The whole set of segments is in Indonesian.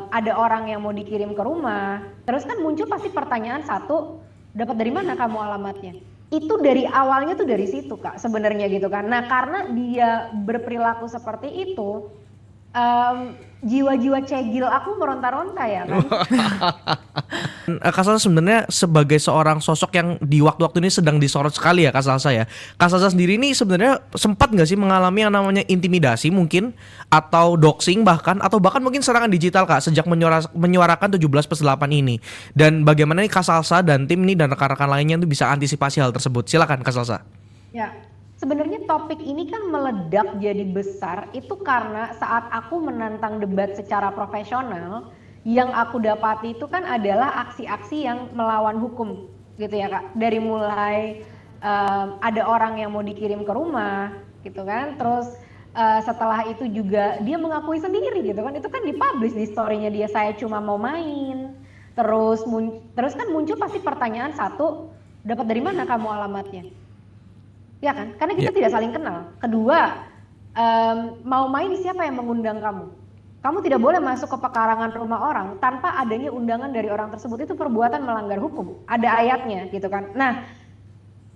ada orang yang mau dikirim ke rumah, terus kan muncul pasti pertanyaan satu, dapat dari mana kamu alamatnya? Itu dari awalnya tuh dari situ Kak sebenarnya gitu kan. Nah karena dia berperilaku seperti itu, jiwa-jiwa cegil aku meronta-ronta ya kan. Kak Salsa sebenarnya sebagai seorang sosok yang di waktu-waktu ini sedang disorot sekali ya Kak Salsa ya. Kak Salsa sendiri ini sebenarnya sempat nggak sih mengalami yang namanya intimidasi mungkin atau doxing atau bahkan mungkin serangan digital Kak sejak menyuarakan 17+8 ini. Dan bagaimana nih Kak Salsa dan tim ini dan rekan-rekan lainnya itu bisa antisipasi hal tersebut? Silakan Kak Salsa. Ya, sebenarnya topik ini kan meledak jadi besar itu karena saat aku menantang debat secara profesional, yang aku dapati itu kan adalah aksi-aksi yang melawan hukum gitu ya Kak. Dari mulai ada orang yang mau dikirim ke rumah gitu kan, terus setelah itu juga dia mengakui sendiri gitu kan, itu kan dipublish di story-nya dia, saya cuma mau main. Terus kan muncul pasti pertanyaan satu, dapat dari mana kamu alamatnya? Ya kan, karena kita tidak saling kenal. Kedua, mau main siapa yang mengundang kamu? Kamu tidak boleh masuk ke pekarangan rumah orang tanpa adanya undangan dari orang tersebut, itu perbuatan melanggar hukum. Ada ayatnya gitu kan. Nah,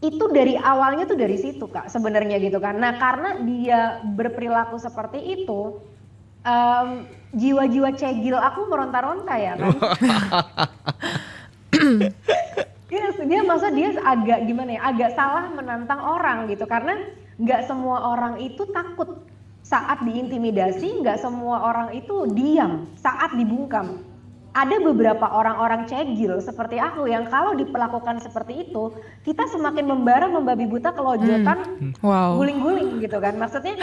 itu dari awalnya tuh dari situ Kak sebenarnya gitu kan. Nah, karena dia berperilaku seperti itu, jiwa-jiwa cegil aku meronta-ronta ya kan. Dia maksudnya dia agak gimana ya, agak salah menantang orang gitu, karena nggak semua orang itu takut saat diintimidasi, nggak semua orang itu diam saat dibungkam. Ada beberapa orang-orang cegil seperti aku yang kalau diperlakukan seperti itu, kita semakin membara membabi buta kelojotan, guling-guling gitu kan. Maksudnya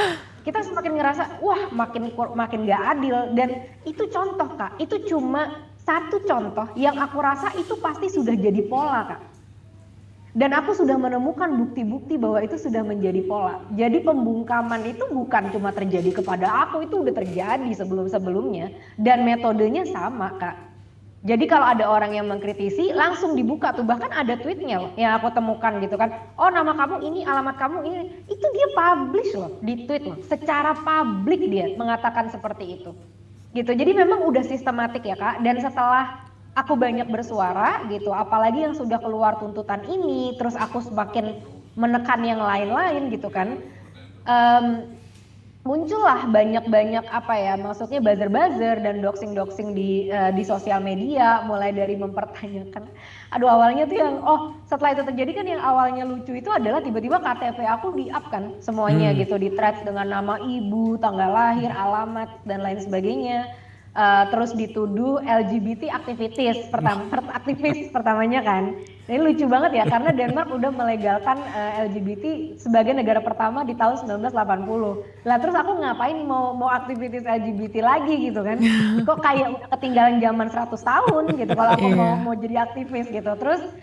kita semakin ngerasa wah makin nggak adil, dan itu contoh Kak, itu cuma satu contoh yang aku rasa itu pasti sudah jadi pola Kak. Dan aku sudah menemukan bukti-bukti bahwa itu sudah menjadi pola. Jadi pembungkaman itu bukan cuma terjadi kepada aku, itu udah terjadi sebelum-sebelumnya. Dan metodenya sama Kak. Jadi kalau ada orang yang mengkritisi, langsung dibuka tuh. Bahkan ada tweetnya yang aku temukan gitu kan. Oh nama kamu ini, alamat kamu ini. Itu dia publish loh, di tweet loh. Secara publik dia mengatakan seperti itu. Gitu. Jadi memang udah sistematik ya Kak. Dan setelah aku banyak bersuara gitu, apalagi yang sudah keluar tuntutan ini, terus aku semakin menekan yang lain-lain gitu kan, muncullah banyak apa ya, maksudnya buzzer-buzzer dan doxing-doxing di sosial media, mulai dari mempertanyakan, aduh awalnya tuh yang, setelah itu terjadi kan yang awalnya lucu itu adalah tiba-tiba KTP aku di-up kan semuanya gitu, di thread dengan nama ibu, tanggal lahir, alamat, dan lain sebagainya. Terus dituduh LGBT aktivis pertamanya kan. Ini lucu banget ya karena Denmark udah melegalkan LGBT sebagai negara pertama di tahun 1980. Lah terus aku ngapain mau aktivitas LGBT lagi gitu kan? Kok kayak udah ketinggalan zaman 100 tahun gitu kalau aku mau jadi aktivis gitu. Terus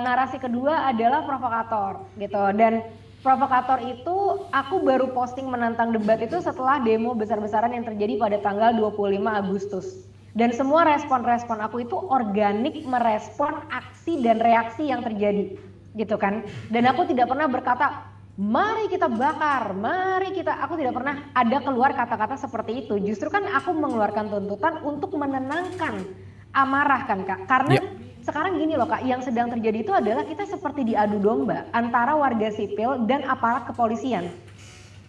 narasi kedua adalah provokator gitu, dan provokator itu aku baru posting menantang debat itu setelah demo besar-besaran yang terjadi pada tanggal 25 Agustus. Dan semua respon-respon aku itu organik merespon aksi dan reaksi yang terjadi gitu kan. Dan aku tidak pernah berkata, mari kita bakar, aku tidak pernah ada keluar kata-kata seperti itu. Justru kan aku mengeluarkan tuntutan untuk menenangkan amarah kan Kak. Karena sekarang gini loh Kak, yang sedang terjadi itu adalah kita seperti diadu domba antara warga sipil dan aparat kepolisian.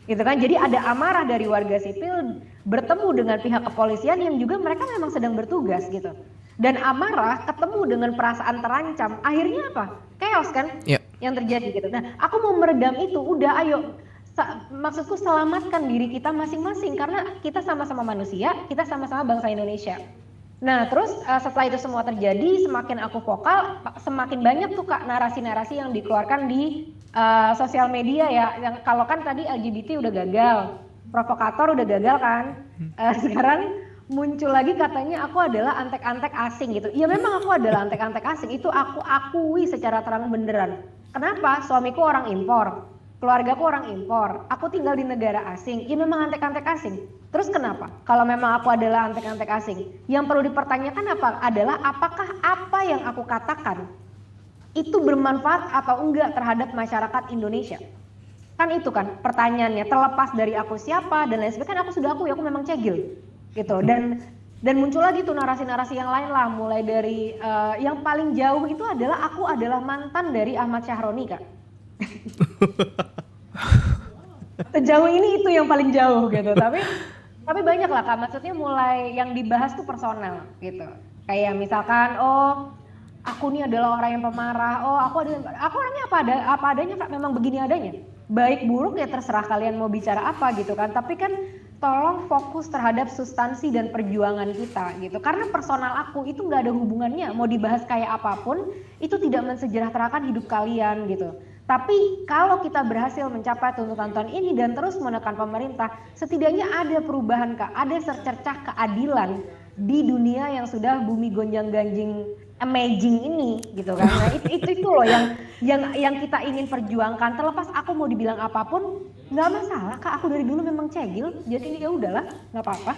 Gitu kan, jadi ada amarah dari warga sipil bertemu dengan pihak kepolisian yang juga mereka memang sedang bertugas gitu. Dan amarah ketemu dengan perasaan terancam, akhirnya apa? Chaos kan yang terjadi gitu. Nah, aku mau meredam itu, udah ayo. Maksudku selamatkan diri kita masing-masing karena kita sama-sama manusia, kita sama-sama bangsa Indonesia. Nah terus setelah itu semua terjadi, semakin aku vokal, semakin banyak tuh Kak narasi-narasi yang dikeluarkan di sosial media ya. Yang kalau kan tadi LGBT udah gagal, provokator udah gagal kan, sekarang muncul lagi katanya aku adalah antek-antek asing gitu. Ya memang aku adalah antek-antek asing, itu aku akui secara terang benderang. Kenapa? Suamiku orang impor, keluargaku orang impor, aku tinggal di negara asing, ya memang antek-antek asing. Terus kenapa? Kalau memang aku adalah antek-antek asing, yang perlu dipertanyakan adalah apakah apa yang aku katakan itu bermanfaat atau enggak terhadap masyarakat Indonesia? Kan itu kan pertanyaannya, terlepas dari aku siapa dan lain sebagainya, kan aku sudah akui aku memang cegil gitu. Dan Dan muncul lagi tuh narasi-narasi yang lain lah, mulai dari yang paling jauh itu adalah aku adalah mantan dari Ahmad Syahroni, Kak. Sejauh ini itu yang paling jauh gitu. Tapi banyak lah Kak, maksudnya mulai yang dibahas tuh personal gitu. Kayak misalkan, oh aku nih adalah orang yang pemarah, oh aku orangnya apa adanya Kak, memang begini adanya. Baik buruk ya terserah kalian mau bicara apa gitu kan. Tapi kan tolong fokus terhadap substansi dan perjuangan kita gitu. Karena personal aku itu nggak ada hubungannya, mau dibahas kayak apapun, itu tidak mensejahterakan hidup kalian gitu. Tapi kalau kita berhasil mencapai tuntutan ini dan terus menekan pemerintah, setidaknya ada perubahan Kak, ada secercah keadilan di dunia yang sudah bumi gonjang-ganjing amazing ini gitu kan. Nah, itu loh yang kita ingin perjuangkan. Terlepas aku mau dibilang apapun, nggak masalah Kak. Aku dari dulu memang cegil, jadi ya udahlah, nggak apa-apa.